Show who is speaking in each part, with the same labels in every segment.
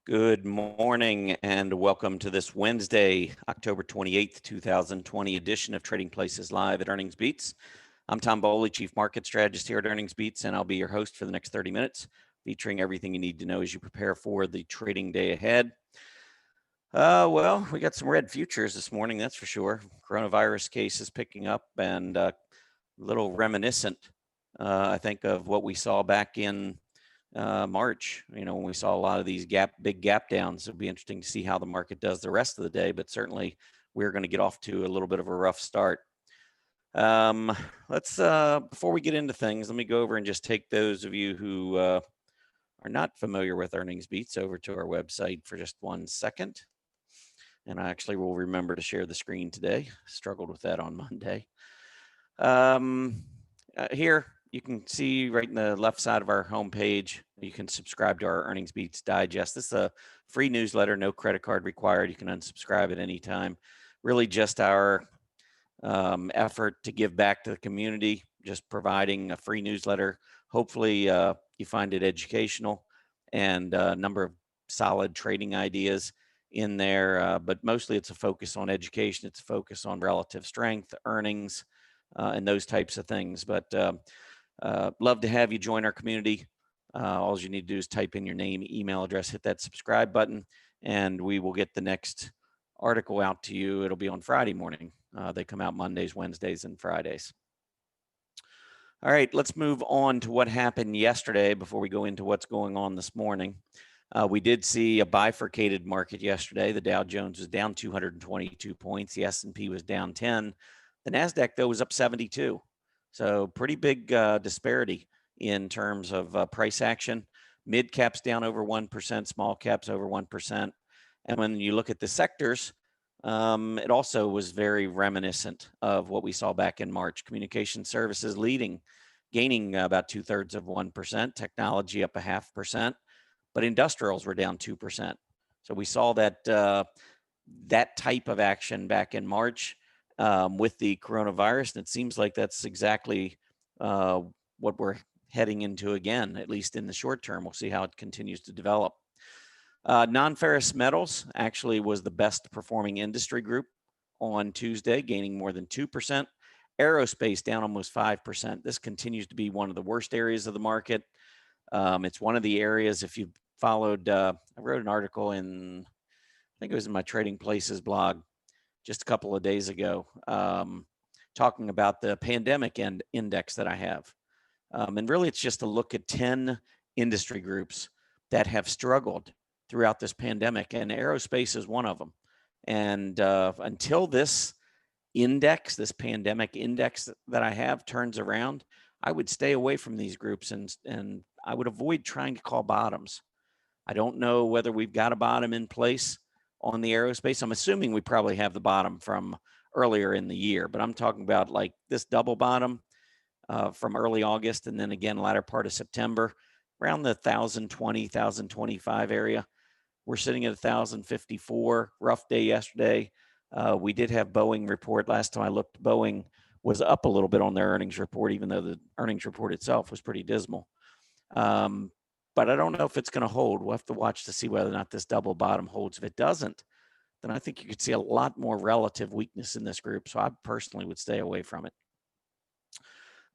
Speaker 1: Good morning and welcome to this Wednesday, October 28th, 2020 edition of Trading Places Live at Earnings Beats. I'm Tom Bowley, Chief Market Strategist here at Earnings Beats, and I'll be your host for the next 30 minutes, featuring everything you need to know as you prepare for the trading day ahead. Well, we got some red futures this morning, that's for sure. Coronavirus cases picking up and a little reminiscent, I think, of what we saw back in March, when we saw a lot of these big gap downs. It'll be interesting to see how the market does the rest of the day, but certainly we're going to get off to a little bit of a rough start. Let's before we get into things, let me go over and just take those of you who are not familiar with Earnings Beats over to our website for just 1 second. And I actually will remember to share the screen today. Struggled with that on Monday. Here, you can see right in the left side of our homepage, you can subscribe to our Earnings Beats Digest. This is a free newsletter, no credit card required. You can unsubscribe at any time. Really just our effort to give back to the community, just providing a free newsletter. Hopefully you find it educational and a number of solid trading ideas in there, but mostly it's a focus on education. It's a focus on relative strength, earnings, and those types of things. But love to have you join our community. All you need to do is type in your name, email address, hit that subscribe button, and we will get the next article out to you. It'll be on Friday morning. They come out Mondays, Wednesdays, and Fridays. All right, let's move on to what happened yesterday before we go into what's going on this morning. We did see a bifurcated market yesterday. The Dow Jones was down 222 points. The S&P was down 10. The NASDAQ, though, was up 72. So pretty big disparity in terms of price action. Mid caps down over 1%, small caps over 1%. And when you look at the sectors, it also was very reminiscent of what we saw back in March. Communication services gaining about 2/3%. Technology up 0.5%, but industrials were down 2%. So we saw that that type of action back in March with the coronavirus, and it seems like that's exactly what we're heading into again, at least in the short term. We'll see how it continues to develop. Non-ferrous metals actually was the best performing industry group on Tuesday, gaining more than 2%. Aerospace down almost 5%. This continues to be one of the worst areas of the market. It's one of the areas, if you followed, I wrote an article I think it was in my Trading Places blog just a couple of days ago, talking about the pandemic index that I have. And really, it's just a look at 10 industry groups that have struggled throughout this pandemic, and aerospace is one of them. And until this index, this pandemic index that I have turns around, I would stay away from these groups and I would avoid trying to call bottoms. I don't know whether we've got a bottom in place on the aerospace. I'm assuming we probably have the bottom from earlier in the year, but I'm talking about like this double bottom from early August and then again latter part of September, around the 1,020, 1,025 area. We're sitting at 1,054. Rough day yesterday. We did have Boeing report. Last time I looked, Boeing was up a little bit on their earnings report, even though the earnings report itself was pretty dismal. But I don't know if it's going to hold. We'll have to watch to see whether or not this double bottom holds. If it doesn't, then I think you could see a lot more relative weakness in this group. So I personally would stay away from it.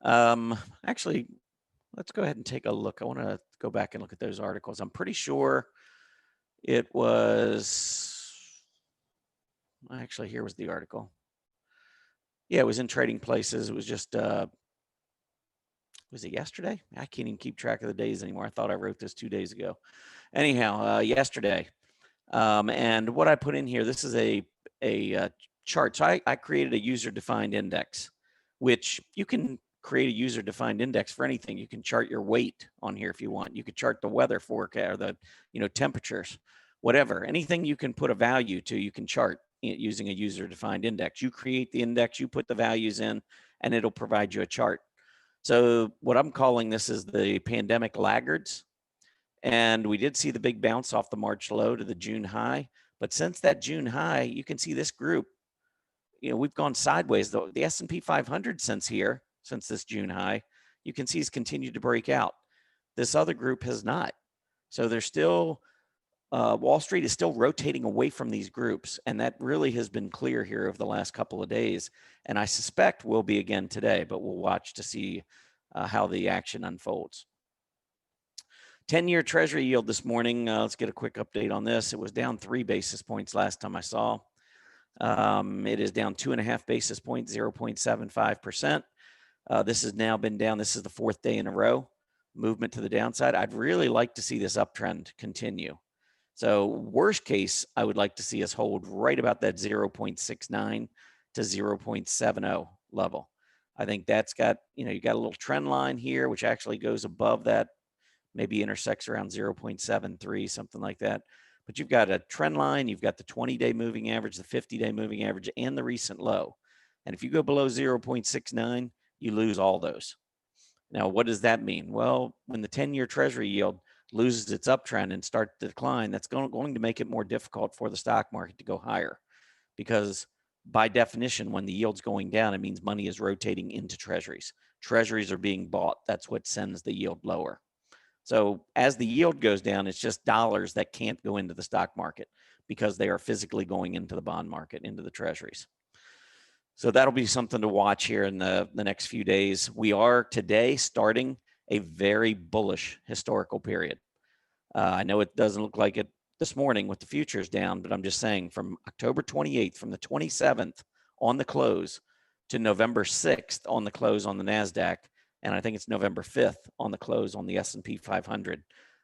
Speaker 1: Actually, let's go ahead and take a look. I want to go back and look at those articles. I'm pretty sure it was, actually, here was the article. Yeah, it was in Trading Places. It was just, was it yesterday? I can't even keep track of the days anymore. I thought I wrote this 2 days ago. Anyhow, yesterday. And what I put in here, this is a chart. So I created a user-defined index, which you can create a user-defined index for anything. You can chart your weight on here if you want. You could chart the weather forecast or the temperatures, whatever. Anything you can put a value to, you can chart using a user-defined index. You create the index, you put the values in, and it'll provide you a chart. So what I'm calling this is the pandemic laggards. And we did see the big bounce off the March low to the June high. But since that June high, you can see this group, we've gone sideways. The S&P 500 since this June high, you can see has continued to break out. This other group has not. So there's still Wall Street is still rotating away from these groups, and that really has been clear here over the last couple of days. And I suspect will be again today, but we'll watch to see how the action unfolds. 10-year Treasury yield this morning. Let's get a quick update on this. It was down 3 basis points last time I saw. It is down 2.5 basis points, 0.75%. This has now been down. This is the 4th day in a row. Movement to the downside. I'd really like to see this uptrend continue. So worst case, I would like to see us hold right about that 0.69 to 0.70 level. I think that's got, you got a little trend line here, which actually goes above that, maybe intersects around 0.73, something like that. But you've got a trend line, you've got the 20-day moving average, the 50-day moving average, and the recent low. And if you go below 0.69, you lose all those. Now, what does that mean? Well, when the 10-year Treasury yield loses its uptrend and starts to decline, that's going to make it more difficult for the stock market to go higher, because by definition, when the yield's going down, it means money is rotating into treasuries. Treasuries are being bought. That's what sends the yield lower. So as the yield goes down, it's just dollars that can't go into the stock market because they are physically going into the bond market, into the treasuries. So that'll be something to watch here in the next few days. We are today starting a very bullish historical period. I know it doesn't look like it this morning with the futures down, but I'm just saying from October 28th, from the 27th on the close to November 6th on the close on the NASDAQ, and I think it's November 5th on the close on the S&P 500.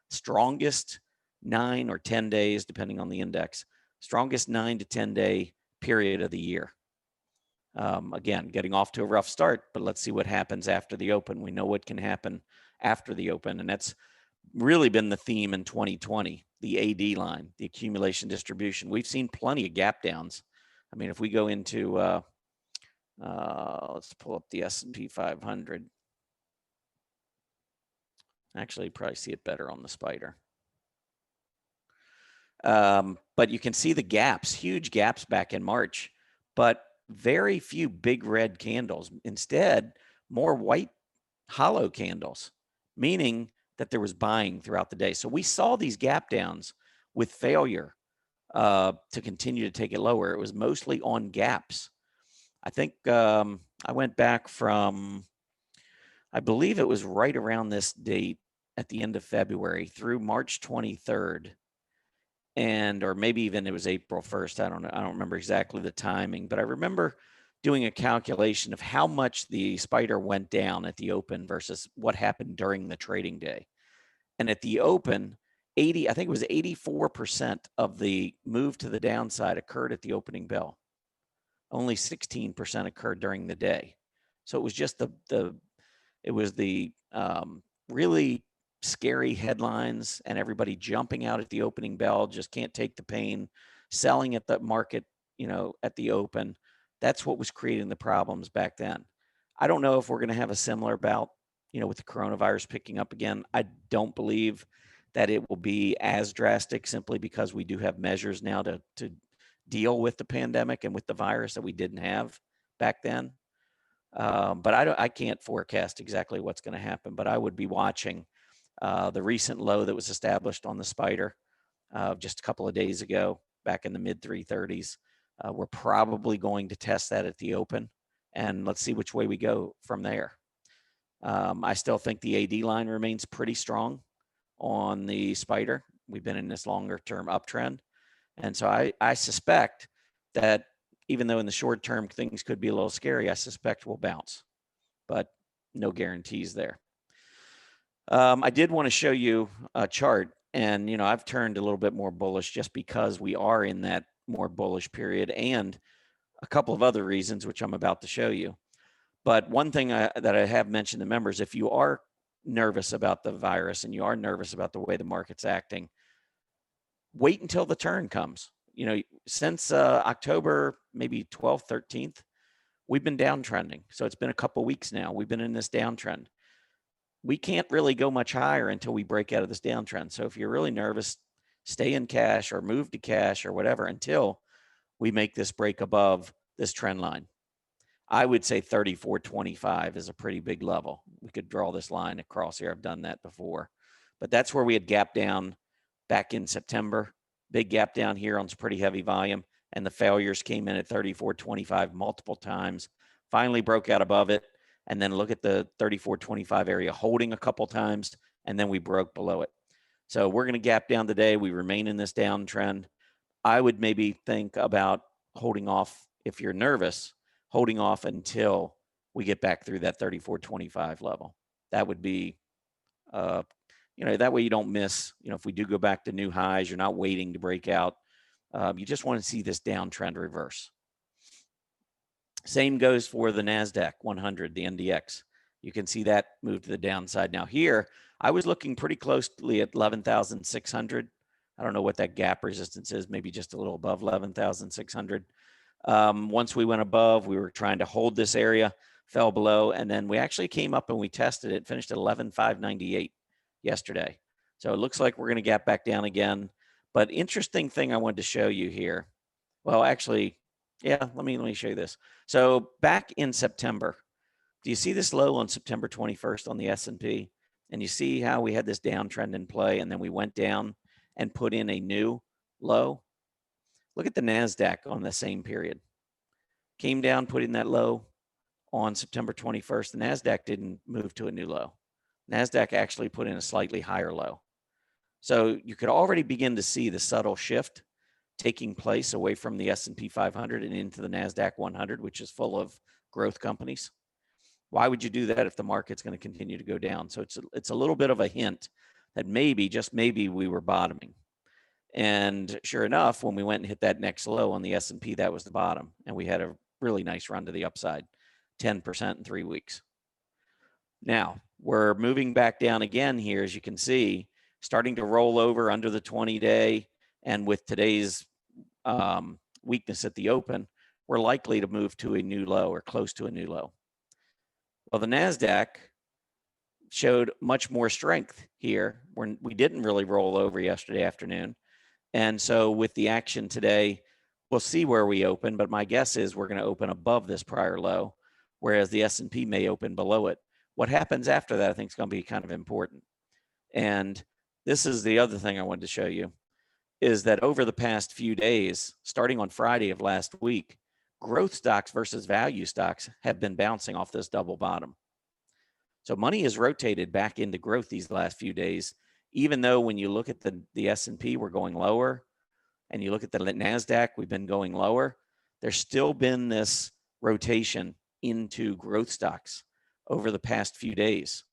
Speaker 1: Strongest 9 or 10 days, depending on the index, strongest 9 to 10 day period of the year. Again, getting off to a rough start, but let's see what happens after the open. We know what can happen after the open, and that's really been the theme in 2020, the AD line, the accumulation distribution. We've seen plenty of gap downs. I mean, if we go into, let's pull up the S&P 500. Actually, you probably see it better on the spider. But you can see the gaps, huge gaps back in March, but very few big red candles. Instead, more white hollow candles, meaning that there was buying throughout the day. So we saw these gap downs with failure to continue to take it lower. It was mostly on gaps. I think I went back from, I believe it was right around this date at the end of February through March 23rd. Or maybe even it was April 1st. I don't know. I don't remember exactly the timing, but I remember doing a calculation of how much the spider went down at the open versus what happened during the trading day. And at the open, I think it was 84% of the move to the downside occurred at the opening bell. Only 16% occurred during the day. So it was just the really scary headlines and everybody jumping out at the opening bell, just can't take the pain, selling at the market, at the open. That's what was creating the problems back then. I don't know if we're going to have a similar bout, with the coronavirus picking up again. I don't believe that it will be as drastic, simply because we do have measures now to deal with the pandemic and with the virus that we didn't have back then. But I can't forecast exactly what's going to happen, but I would be watching the recent low that was established on the spider just a couple of days ago, back in the mid 330s. We're probably going to test that at the open, and let's see which way we go from there. I still think the AD line remains pretty strong on the spider. We've been in this longer term uptrend. And so I suspect that even though in the short term things could be a little scary, I suspect we'll bounce, but no guarantees there. I did want to show you a chart, and I've turned a little bit more bullish just because we are in that more bullish period, and a couple of other reasons which I'm about to show you. But one thing that I have mentioned to members, if you are nervous about the virus and you are nervous about the way the market's acting, wait until the turn comes. Since October, maybe 12th, 13th, we've been downtrending. So it's been a couple weeks now. We've been in this downtrend. We can't really go much higher until we break out of this downtrend. So if you're really nervous, stay in cash or move to cash or whatever until we make this break above this trend line. I would say 34.25 is a pretty big level. We could draw this line across here. I've done that before, but that's where we had gap down back in September. Big gap down here on some pretty heavy volume, and the failures came in at 34.25 multiple times. Finally broke out above it, and then look at the 34.25 area holding a couple times, and then we broke below it. So we're going to gap down today. We remain in this downtrend. I would maybe think about holding off if you're nervous, holding off until we get back through that 34.25 level. That would be, that way you don't miss, if we do go back to new highs, you're not waiting to break out. You just want to see this downtrend reverse. Same goes for the NASDAQ 100, the NDX. You can see that move to the downside. Now here, I was looking pretty closely at 11,600. I don't know what that gap resistance is, maybe just a little above 11,600. Once we went above, we were trying to hold this area, fell below, and then we actually came up and we tested it, finished at 11,598 yesterday. So it looks like we're going to gap back down again. But interesting thing I wanted to show you here. Well, actually, yeah, let me show you this. So back in September, do you see this low on September 21st on the S&P? And you see how we had this downtrend in play, and then we went down and put in a new low. Look at the NASDAQ on the same period. Came down, put in that low on September 21st. The NASDAQ didn't move to a new low. NASDAQ actually put in a slightly higher low. So you could already begin to see the subtle shift taking place away from the S&P 500 and into the NASDAQ 100, which is full of growth companies. Why would you do that if the market's going to continue to go down? So it's a little bit of a hint that maybe, just maybe, we were bottoming. And sure enough, when we went and hit that next low on the S&P, that was the bottom. And we had a really nice run to the upside, 10% in 3 weeks. Now, we're moving back down again here, as you can see, starting to roll over under the 20-day. And with today's weakness at the open, we're likely to move to a new low or close to a new low. Well, the NASDAQ showed much more strength here. We didn't really roll over yesterday afternoon. And so with the action today, we'll see where we open, but my guess is we're going to open above this prior low, whereas the S&P may open below it. What happens after that, I think, is going to be kind of important. And this is the other thing I wanted to show you, is that over the past few days, starting on Friday of last week, growth stocks versus value stocks have been bouncing off this double bottom. So money has rotated back into growth these last few days, even though when you look at the S&P, we're going lower, and you look at the NASDAQ, we've been going lower. There's still been this rotation into growth stocks over the past few days.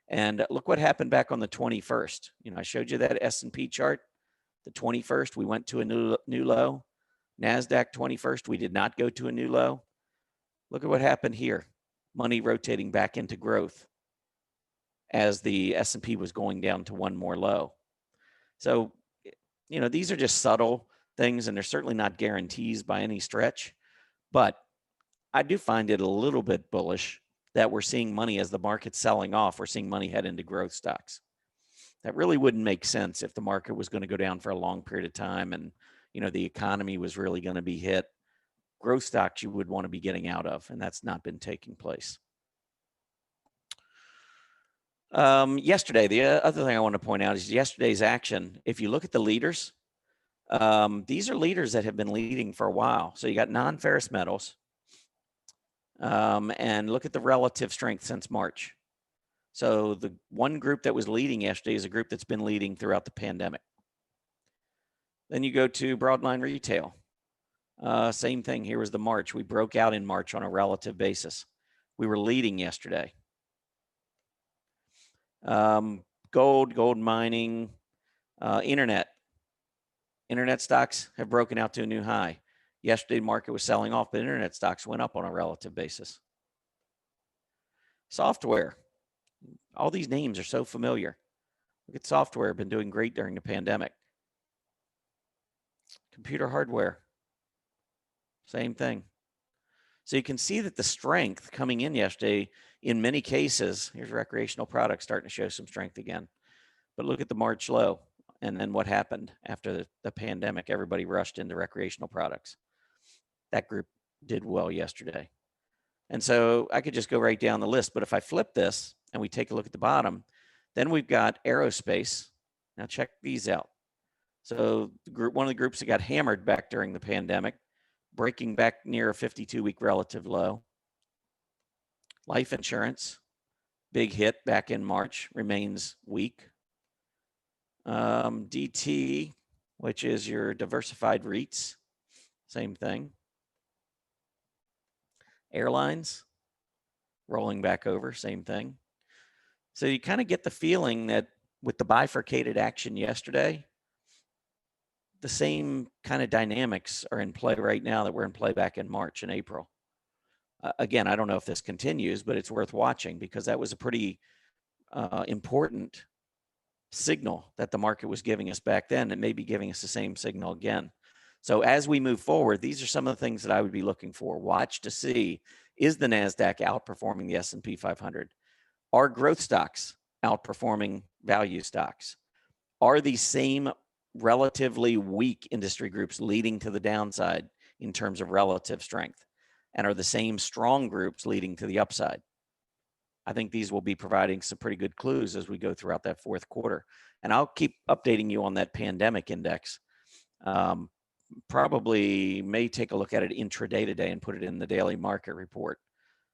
Speaker 1: And look what happened back on the 21st. I showed you that S&P chart. The 21st, we went to a new low. NASDAQ 21st, we did not go to a new low. Look at what happened here. Money rotating back into growth as the S&P was going down to one more low. So, these are just subtle things, and they're certainly not guarantees by any stretch. But I do find it a little bit bullish that we're seeing money as the market's selling off. We're seeing money head into growth stocks. That really wouldn't make sense if the market was going to go down for a long period of time and, the economy was really going to be hit. Growth stocks you would want to be getting out of, and that's not been taking place. Yesterday, the other thing I want to point out is yesterday's action. If you look at the leaders, these are leaders that have been leading for a while. So you got non-ferrous metals, and look at the relative strength since March. So the one group that was leading yesterday is a group that's been leading throughout the pandemic. Then you go to broadline retail. Same thing. Here was the March. We broke out in March on a relative basis. We were leading yesterday. Gold mining, internet stocks have broken out to a new high. Yesterday, the market was selling off, but internet stocks went up on a relative basis. Software. All these names are so familiar. Look at software, been doing great during the pandemic. Computer hardware, same thing. So you can see that the strength coming in yesterday, in many cases, here's recreational products starting to show some strength again. But look at the March low, and then what happened after the pandemic. Everybody rushed into recreational products. That group did well yesterday. And so I could just go right down the list. But if I flip this and we take a look at the bottom, then we've got aerospace. Now check these out. So one of the groups that got hammered back during the pandemic, breaking back near a 52-week relative low. Life insurance, big hit back in March, remains weak. DT, which is your diversified REITs, same thing. Airlines, rolling back over, same thing. So you kind of get the feeling that with the bifurcated action yesterday, the same kind of dynamics are in play right now that were in play back in March and April. Again, I don't know if this continues, but it's worth watching because that was a pretty important signal that the market was giving us back then. It may be giving us the same signal again. So as we move forward, these are some of the things that I would be looking for. Watch to see, is the NASDAQ outperforming the S&P 500? Are growth stocks outperforming value stocks? Are these same relatively weak industry groups leading to the downside in terms of relative strength? And are the same strong groups leading to the upside? I think these will be providing some pretty good clues as we go throughout that fourth quarter. And I'll keep updating you on that pandemic index. Probably may take a look at it intraday today and put it in the daily market report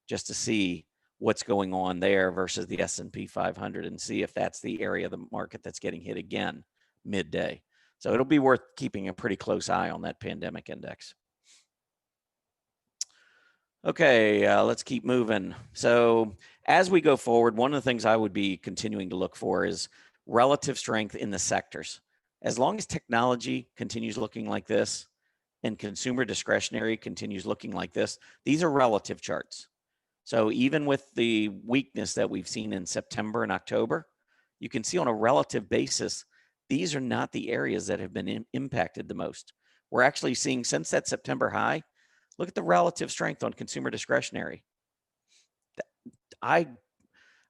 Speaker 1: just to see what's going on there versus the S&P 500 and see if that's the area of the market that's getting hit again midday. So it'll be worth keeping a pretty close eye on that pandemic index. Okay, let's keep moving. So as we go forward, one of the things I would be continuing to look for is relative strength in the sectors. As long as technology continues looking like this and consumer discretionary continues looking like this, these are relative charts. So even with the weakness that we've seen in September and October, you can see on a relative basis, these are not the areas that have been impacted the most. We're actually seeing since that September high, look at the relative strength on consumer discretionary. I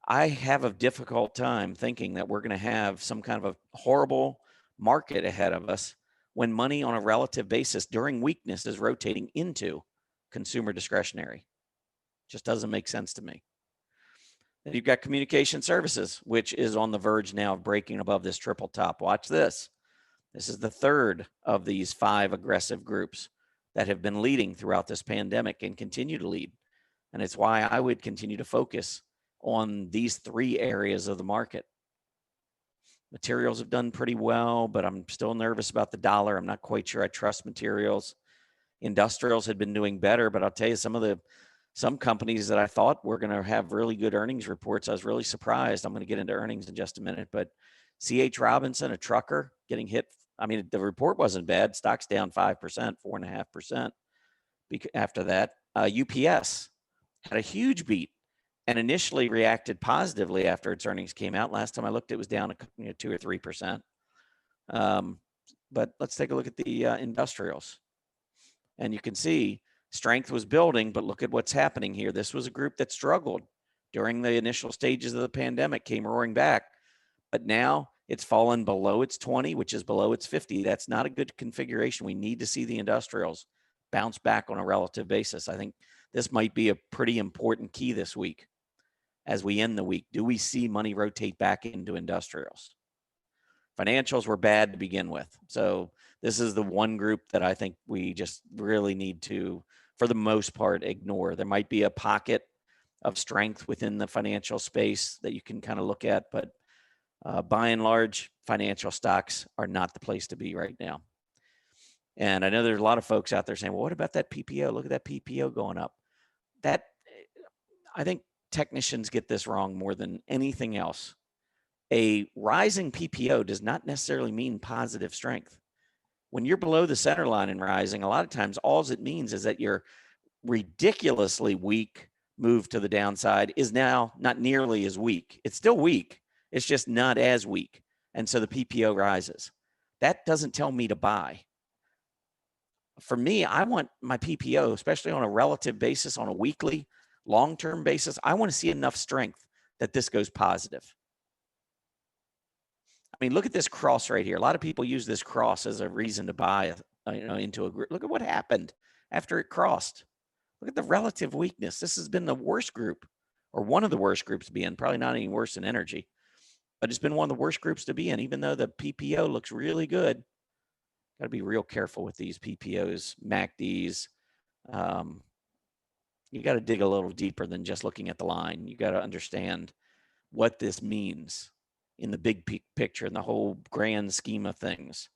Speaker 1: have a difficult time thinking that we're going to have some kind of a horrible market ahead of us when money on a relative basis during weakness is rotating into consumer discretionary. Just doesn't make sense to me. Then you've got communication services, which is on the verge now of breaking above this triple top. Watch this. This is the third of these 5 aggressive groups that have been leading throughout this pandemic and continue to lead. And it's why I would continue to focus on these 3 areas of the market. Materials have done pretty well, but I'm still nervous about the dollar. I'm not quite sure I trust materials. Industrials had been doing better, but I'll tell you, some companies that I thought were going to have really good earnings reports, I was really surprised. I'm going to get into earnings in just a minute, but C.H. Robinson, a trucker, getting hit. I mean, the report wasn't bad. Stock's down 5%, 4.5% after that. UPS had a huge beat and initially reacted positively after its earnings came out. Last time I looked, it was down 2 or 3%. But let's take a look at the industrials. And you can see strength was building, but look at what's happening here. This was a group that struggled during the initial stages of the pandemic, came roaring back, but now it's fallen below its 20, which is below its 50. That's not a good configuration. We need to see the industrials bounce back on a relative basis. I think this might be a pretty important key this week as we end the week. Do we see money rotate back into industrials? Financials were bad to begin with. So this is the one group that I think we just really need to, for the most part, ignore. There might be a pocket of strength within the financial space that you can kind of look at, but by and large, financial stocks are not the place to be right now. And I know there's a lot of folks out there saying, well, what about that PPO? Look at that PPO going up. I think technicians get this wrong more than anything else. A rising PPO does not necessarily mean positive strength. When you're below the center line and rising, a lot of times all it means is that your ridiculously weak move to the downside is now not nearly as weak. It's still weak. It's just not as weak. And so the PPO rises. That doesn't tell me to buy. For me, I want my PPO, especially on a relative basis, on a weekly, long-term basis, I want to see enough strength that this goes positive. I mean, look at this cross right here. A lot of people use this cross as a reason to buy into a group. Look at what happened after it crossed. Look at the relative weakness. This has been the worst group, or one of the worst groups to be in, probably not any worse than energy, but it's been one of the worst groups to be in, even though the PPO looks really good. Got to be real careful with these PPOs, MACDs. You got to dig a little deeper than just looking at the line. You got to understand what this means in the big picture, in the whole grand scheme of things.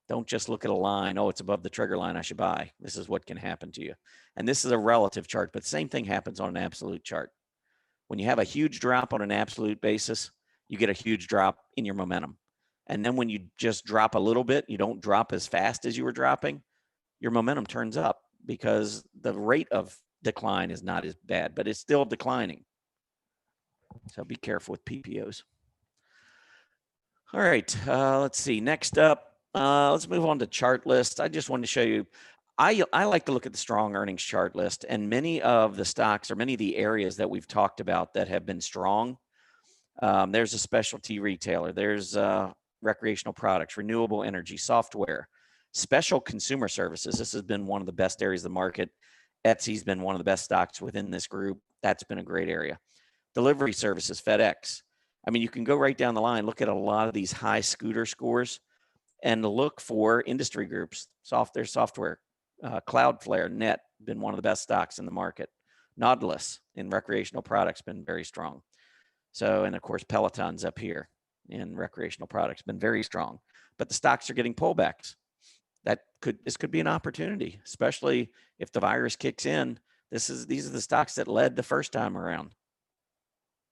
Speaker 1: Don't just look at a line. Oh, it's above the trigger line, I should buy. This is what can happen to you. And this is a relative chart, but the same thing happens on an absolute chart. When you have a huge drop on an absolute basis, you get a huge drop in your momentum. And then when you just drop a little bit, you don't drop as fast as you were dropping, your momentum turns up because the rate of decline is not as bad, but it's still declining. So be careful with PPOs. All right, let's see. Next up, let's move on to chart list. I just wanted to show you, I like to look at the strong earnings chart list, and many of the stocks or many of the areas that we've talked about that have been strong, there's a specialty retailer, there's recreational products, renewable energy, software, special consumer services. This has been one of the best areas of the market. Etsy's been one of the best stocks within this group. That's been a great area. Delivery services, FedEx. I mean, you can go right down the line, look at a lot of these high scooter scores and look for industry groups. Software, Cloudflare, Net, been one of the best stocks in the market. Nautilus in recreational products, been very strong. So, and of course, Peloton's up here in recreational products, been very strong. But the stocks are getting pullbacks. This could be an opportunity, especially if the virus kicks in. These are the stocks that led the first time around.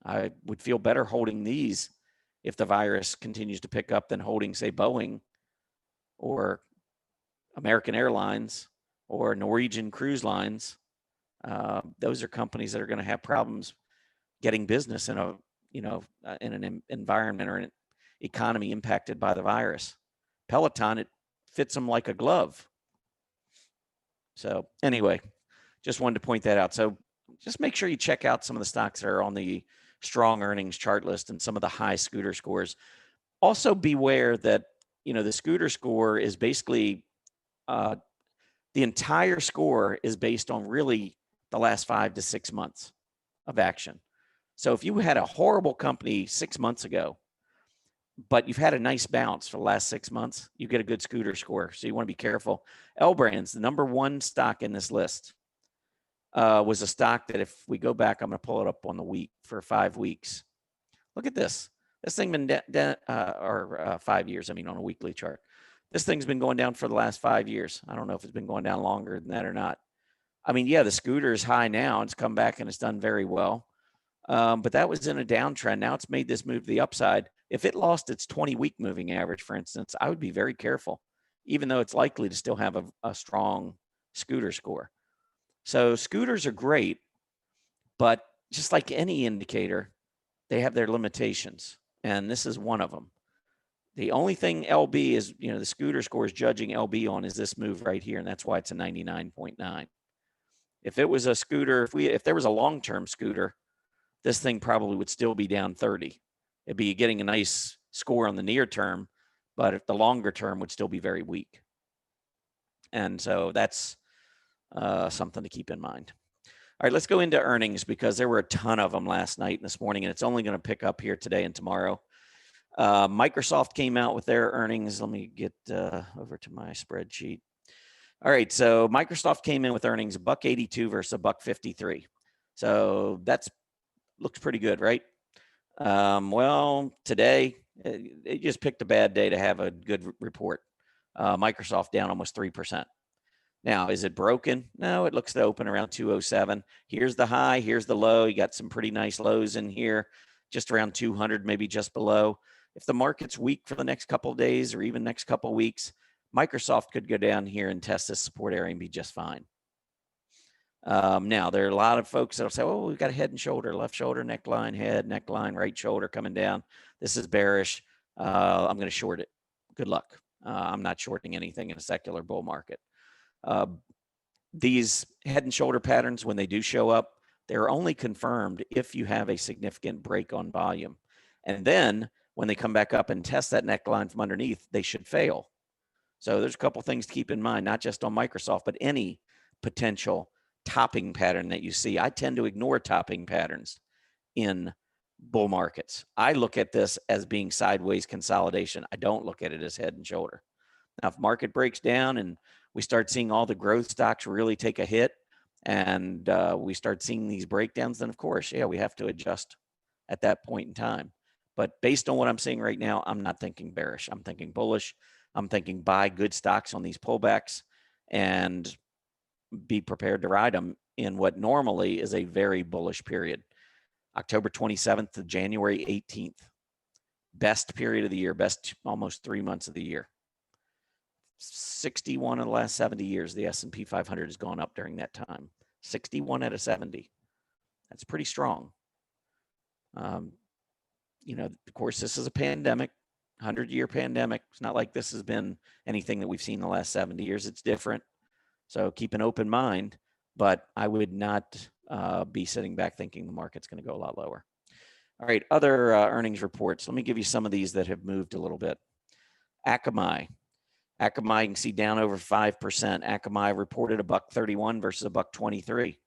Speaker 1: I would feel better holding these if the virus continues to pick up than holding, say, Boeing or American Airlines or Norwegian Cruise Lines. Those are companies that are going to have problems getting business in an environment or an economy impacted by the virus. Peloton, it fits them like a glove. So anyway, just wanted to point that out. So just make sure you check out some of the stocks that are on the strong earnings chart list and some of the high scooter scores. Also beware that, the scooter score is basically, the entire score is based on really the last 5 to 6 months of action. So if you had a horrible company 6 months ago, but you've had a nice bounce for the last 6 months, you get a good scooter score. So you want to be careful. L Brands, the number one stock in this list, was a stock that if we go back, I'm going to pull it up on the week for 5 weeks. Look at this. This thing been 5 years. I mean, on a weekly chart. This thing's been going down for the last 5 years. I don't know if it's been going down longer than that or not. I mean, yeah, the scooter is high now. It's come back and it's done very well. But that was in a downtrend. Now it's made this move to the upside. If it lost its 20-week moving average, for instance, I would be very careful, even though it's likely to still have a strong scooter score. So scooters are great, but just like any indicator, they have their limitations, and this is one of them. The only thing LB is, the scooter score is judging LB on is this move right here, and that's why it's a 99.9. If it was a scooter, if there was a long-term scooter, this thing probably would still be down 30. It'd be getting a nice score on the near term, but if the longer term would still be very weak. And so that's something to keep in mind. All right, let's go into earnings because there were a ton of them last night and this morning, and it's only going to pick up here today and tomorrow. Microsoft came out with their earnings. Let me get over to my spreadsheet. All right, so Microsoft came in with earnings $1.82 versus $1.53. So that's looks pretty good, right? Well, today it just picked a bad day to have a good report. Microsoft down almost 3%. Now, is it broken? No, it looks to open around 207. Here's the high, here's the low. You got some pretty nice lows in here, just around 200, maybe just below. If the market's weak for the next couple of days or even next couple of weeks, Microsoft could go down here and test this support area and be just fine. Now, there are a lot of folks that'll say, oh, we've got a head and shoulder, left shoulder, neckline, head, neckline, right shoulder coming down. This is bearish. I'm going to short it. Good luck. I'm not shorting anything in a secular bull market. These head and shoulder patterns, when they do show up, they're only confirmed if you have a significant break on volume. And then when they come back up and test that neckline from underneath, they should fail. So there's a couple things to keep in mind, not just on Microsoft, but any potential topping pattern that you see. I tend to ignore topping patterns in bull markets. I look at this as being sideways consolidation. I don't look at it as head and shoulder. Now, if market breaks down and we start seeing all the growth stocks really take a hit, and we start seeing these breakdowns, then of course, yeah, we have to adjust at that point in time. But based on what I'm seeing right now, I'm not thinking bearish. I'm thinking bullish. I'm thinking buy good stocks on these pullbacks and be prepared to ride them in what normally is a very bullish period. October 27th to January 18th. Best period of the year, best almost 3 months of the year. 61 of the last 70 years, the S&P 500 has gone up during that time. 61 out of 70. That's pretty strong. Of course, this is a pandemic, 100-year pandemic. It's not like this has been anything that we've seen in the last 70 years. It's different. So keep an open mind, but I would not be sitting back thinking the market's going to go a lot lower. All right, other earnings reports. Let me give you some of these that have moved a little bit. Akamai, you can see down over 5%. Akamai reported $1.31 versus $1.23.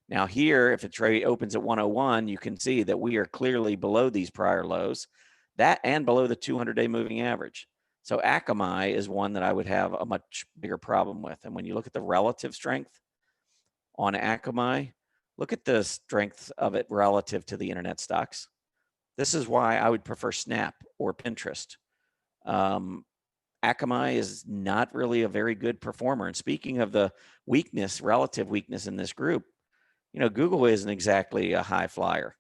Speaker 1: Now here, if the trade opens at 101, you can see that we are clearly below these prior lows, that and below the 200-day moving average. So Akamai is one that I would have a much bigger problem with. And when you look at the relative strength on Akamai, look at the strength of it relative to the internet stocks. This is why I would prefer Snap or Pinterest. Akamai is not really a very good performer. And speaking of the weakness, relative weakness in this group, Google isn't exactly a high flyer.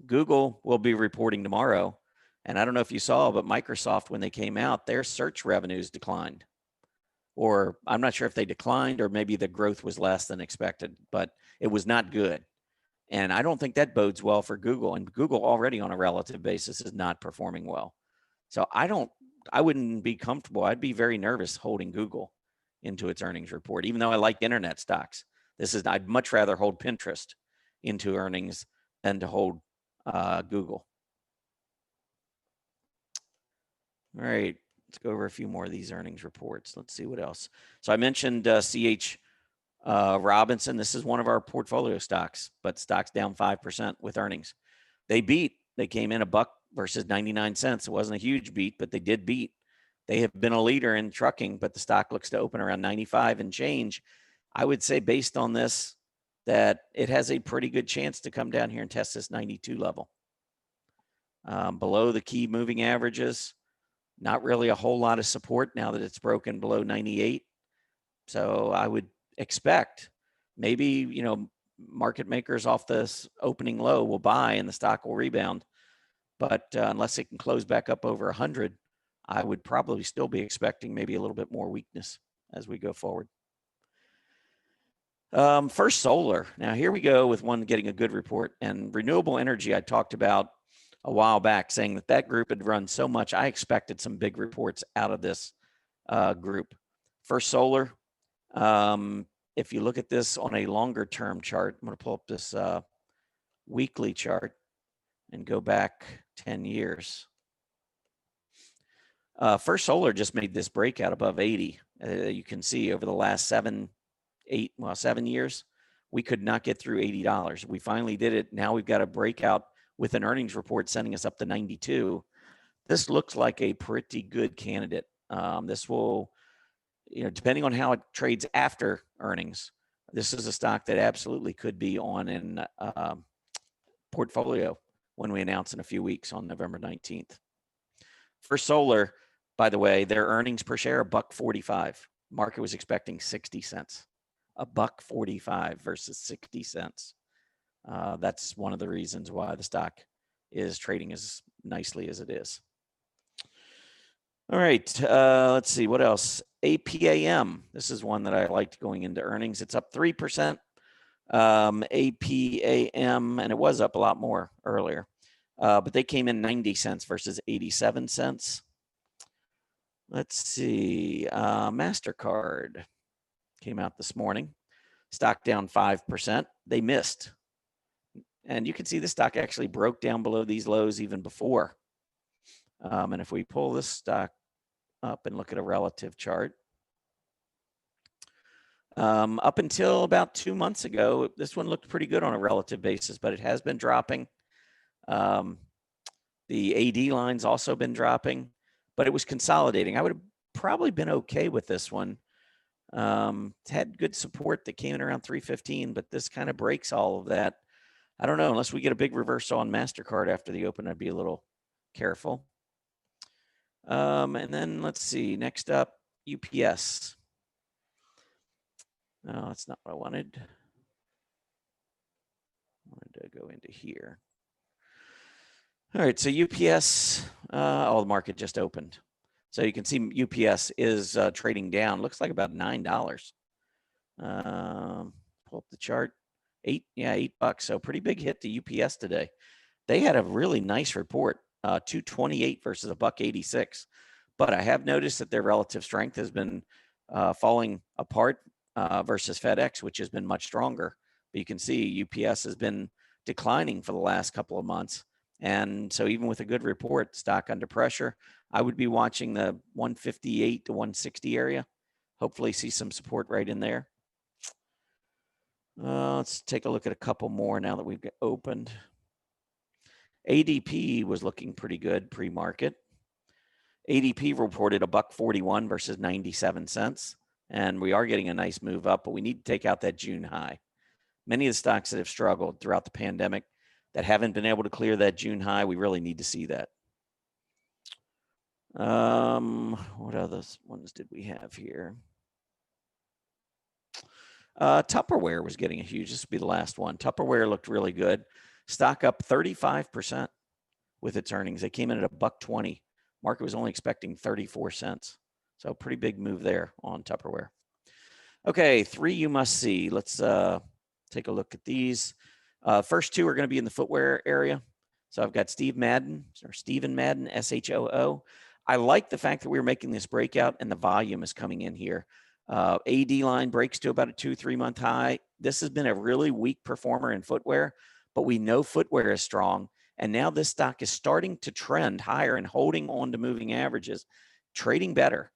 Speaker 1: Google will be reporting tomorrow. And I don't know if you saw, but Microsoft, when they came out, their search revenues declined. Or I'm not sure if they declined or maybe the growth was less than expected, but it was not good. And I don't think that bodes well for Google. And Google already on a relative basis is not performing well. So I wouldn't be comfortable. I'd be very nervous holding Google into its earnings report, even though I like internet stocks. I'd much rather hold Pinterest into earnings than to hold Google. All right, let's go over a few more of these earnings reports. Let's see what else. So I mentioned CH Robinson. This is one of our portfolio stocks, but stock's down 5% with earnings. They came in $1 versus 99 cents. It wasn't a huge beat, but they did beat. They have been a leader in trucking, but the stock looks to open around 95 and change. I would say based on this, that it has a pretty good chance to come down here and test this 92 level. Below the key moving averages, not really a whole lot of support now that it's broken below 98. So I would expect maybe, market makers off this opening low will buy and the stock will rebound. But unless it can close back up over 100, I would probably still be expecting maybe a little bit more weakness as we go forward. First Solar. Now here we go with one getting a good report. And renewable energy I talked about a while back, saying that group had run so much. I expected some big reports out of this group. First Solar. If you look at this on a longer term chart, I'm going to pull up this weekly chart and go back 10 years. First Solar just made this breakout above 80. You can see over the last 7 years, we could not get through $80. We finally did it. Now we've got a breakout with an earnings report sending us up to 92. This looks like a pretty good candidate. This will, depending on how it trades after earnings, this is a stock that absolutely could be on an portfolio when we announce in a few weeks on November 19th. First Solar, by the way, their earnings per share, $1.45. Market was expecting 60 cents. $1.45 versus 60 cents. That's one of the reasons why the stock is trading as nicely as it is. All right, let's see what else. APAM. This is one that I liked going into earnings. It's up 3%. APAM, and it was up a lot more earlier, but they came in 90 cents versus 87 cents. Let's see. MasterCard came out this morning. Stock down 5%. They missed. And you can see the stock actually broke down below these lows even before. And if we pull this stock up and look at a relative chart, up until about 2 months ago, this one looked pretty good on a relative basis, but it has been dropping. The AD line's also been dropping, but it was consolidating. I would have probably been okay with this one. It's had good support that came in around 315, but this kind of breaks all of that. I don't know, unless we get a big reversal on MasterCard after the open, I'd be a little careful. And then let's see, next up, UPS. No, that's not what I wanted. I wanted to go into here. All right, so UPS, the market just opened. So you can see UPS is trading down, looks like about $9. Pull up the chart, $8. So pretty big hit to UPS today. They had a really nice report, 228 versus $1.86. But I have noticed that their relative strength has been falling apart versus FedEx, which has been much stronger. But you can see UPS has been declining for the last couple of months. And so even with a good report, stock under pressure, I would be watching the 158 to 160 area. Hopefully see some support right in there. Let's take a look at a couple more now that we've opened. ADP was looking pretty good pre-market. ADP reported $1.41 versus 97 cents. And we are getting a nice move up, but we need to take out that June high. Many of the stocks that have struggled throughout the pandemic that haven't been able to clear that June high, we really need to see that. What other ones did we have here? Tupperware was getting a huge, this would be the last one. Tupperware looked really good. Stock up 35% with its earnings. They came in at $1.20. Market was only expecting 34 cents. So pretty big move there on Tupperware. Okay, 3 you must see. Let's take a look at these. First 2 are going to be in the footwear area. So I've got Stephen Madden, SHOO. I like the fact that we're making this breakout and the volume is coming in here. AD line breaks to about a 2-3 month high. This has been a really weak performer in footwear, but we know footwear is strong. And now this stock is starting to trend higher and holding on to moving averages, trading better.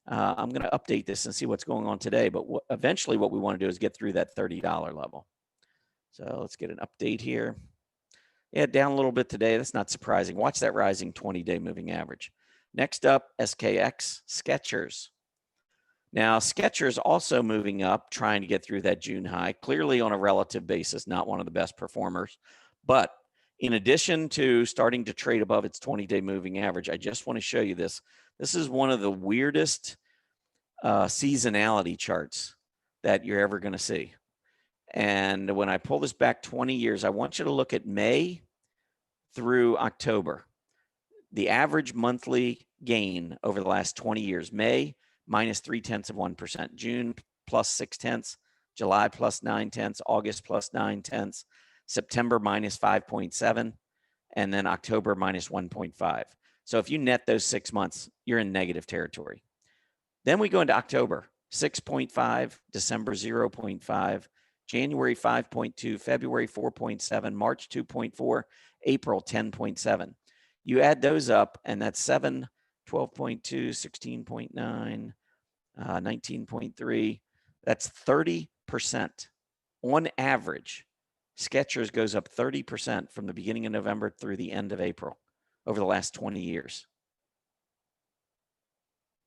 Speaker 1: I'm going to update this and see what's going on today. But eventually what we want to do is get through that $30 level. So let's get an update here. Yeah, down a little bit today. That's not surprising. Watch that rising 20-day moving average. Next up, SKX, Skechers. Now, Skechers also moving up, trying to get through that June high, clearly on a relative basis, not one of the best performers. But in addition to starting to trade above its 20-day moving average, I just want to show you this. This is one of the weirdest seasonality charts that you're ever going to see. And when I pull this back 20 years, I want you to look at May through October. The average monthly gain over the last 20 years, May minus 0.3%, June plus 0.6, July plus 0.9, August plus 0.9, September minus 5.7, and then October minus 1.5. So if you net those 6 months, you're in negative territory. Then we go into October, 6.5, December 0.5, January 5.2, February 4.7, March 2.4, April 10.7. You add those up, and that's 7, 12.2, 16.9, 19.3. That's 30%. On average, Skechers goes up 30% from the beginning of November through the end of April over the last 20 years.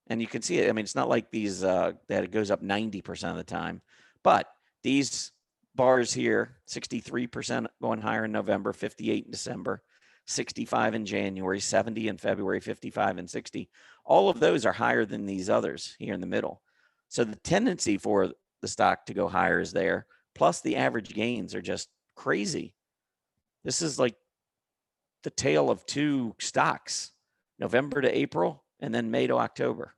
Speaker 1: And you can see it. I mean, it's not like these that it goes up 90% of the time, but these bars here, 63% going higher in November, 58 in December, 65 in January, 70 in February, 55 and 60. All of those are higher than these others here in the middle. So the tendency for the stock to go higher is there. Plus the average gains are just crazy. This is like the tale of 2 stocks, November to April and then May to October.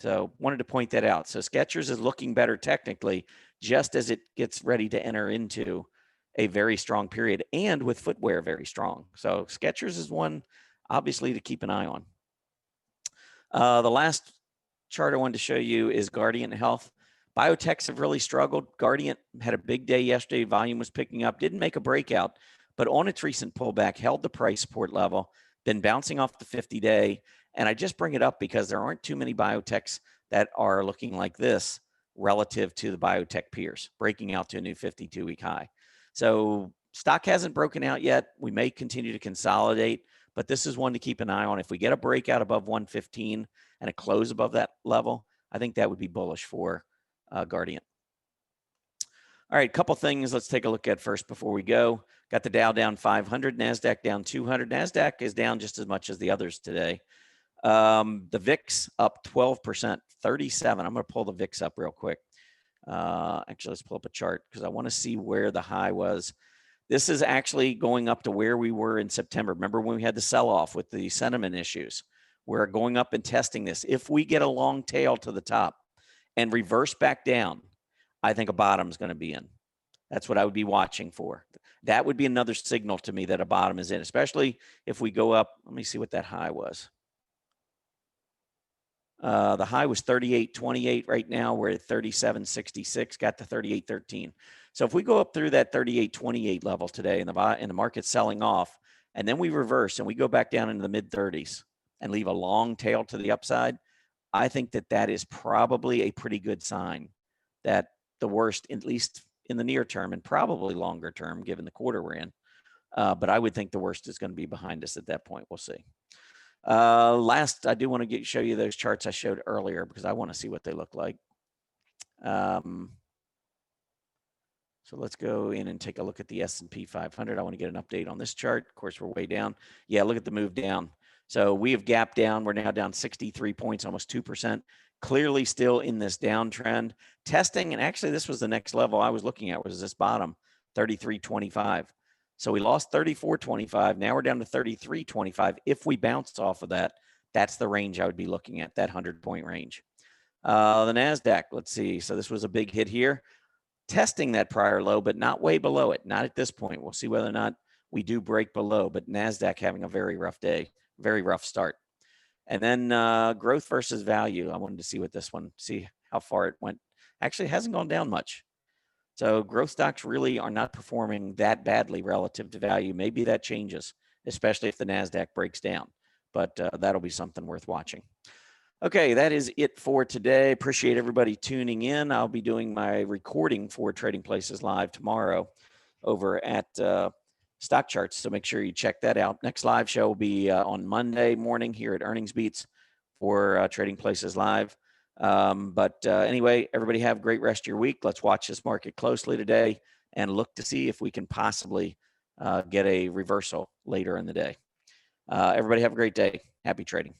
Speaker 1: So wanted to point that out. So Skechers is looking better technically, just as it gets ready to enter into a very strong period, and with footwear very strong. So Skechers is one obviously to keep an eye on. The last chart I wanted to show you is Guardian Health. Biotechs have really struggled. Guardian had a big day yesterday. Volume was picking up, didn't make a breakout, but on its recent pullback, held the price support level, been bouncing off the 50-day. And I just bring it up because there aren't too many biotechs that are looking like this relative to the biotech peers, breaking out to a new 52-week high. So stock hasn't broken out yet. We may continue to consolidate, but this is one to keep an eye on. If we get a breakout above 115 and a close above that level, I think that would be bullish for Guardian. All right, a couple things let's take a look at first before we go. Got the Dow down 500, NASDAQ down 200. NASDAQ is down just as much as the others today. The VIX up 12%, 37. I'm going to pull the VIX up real quick. Actually, let's pull up a chart because I want to see where the high was. This is actually going up to where we were in September. Remember when we had the sell-off with the sentiment issues? We're going up and testing this. If we get a long tail to the top and reverse back down, I think a bottom is going to be in. That's what I would be watching for. That would be another signal to me that a bottom is in, especially if we go up. Let me see what that high was. The high was 38.28. Right now we're at 37.66, got to 38.13. So if we go up through that 38.28 level today and the market's selling off, and then we reverse and we go back down into the mid 30s and leave a long tail to the upside, I think that that is probably a pretty good sign that the worst, at least in the near term and probably longer term, given the quarter we're in. But I would think the worst is going to be behind us at that point. We'll see. Last, I do want to show you those charts I showed earlier because I want to see what they look like. So let's go in and take a look at the S&P 500. I want to get an update on this chart. Of course, we're way down. Yeah, look at the move down. So we have gapped down. We're now down 63 points, almost 2%. Clearly still in this downtrend. Testing, and actually this was the next level I was looking at, was this bottom, 33.25. So we lost 34.25. Now we're down to 33.25. If we bounce off of that, that's the range I would be looking at, that 100-point range. The NASDAQ, let's see. So this was a big hit here. Testing that prior low, but not way below it. Not at this point. We'll see whether or not we do break below, but NASDAQ having a very rough day, very rough start. And then growth versus value. I wanted to see what this one, see how far it went. Actually, it hasn't gone down much. So growth stocks really are not performing that badly relative to value. Maybe that changes, especially if the NASDAQ breaks down. But that'll be something worth watching. Okay, that is it for today. Appreciate everybody tuning in. I'll be doing my recording for Trading Places Live tomorrow over at Stock Charts, so make sure you check that out. Next live show will be on Monday morning here at Earnings Beats for Trading Places Live. Anyway, everybody have a great rest of your week. Let's watch this market closely today and look to see if we can possibly get a reversal later in the day. Everybody have a great day. Happy trading.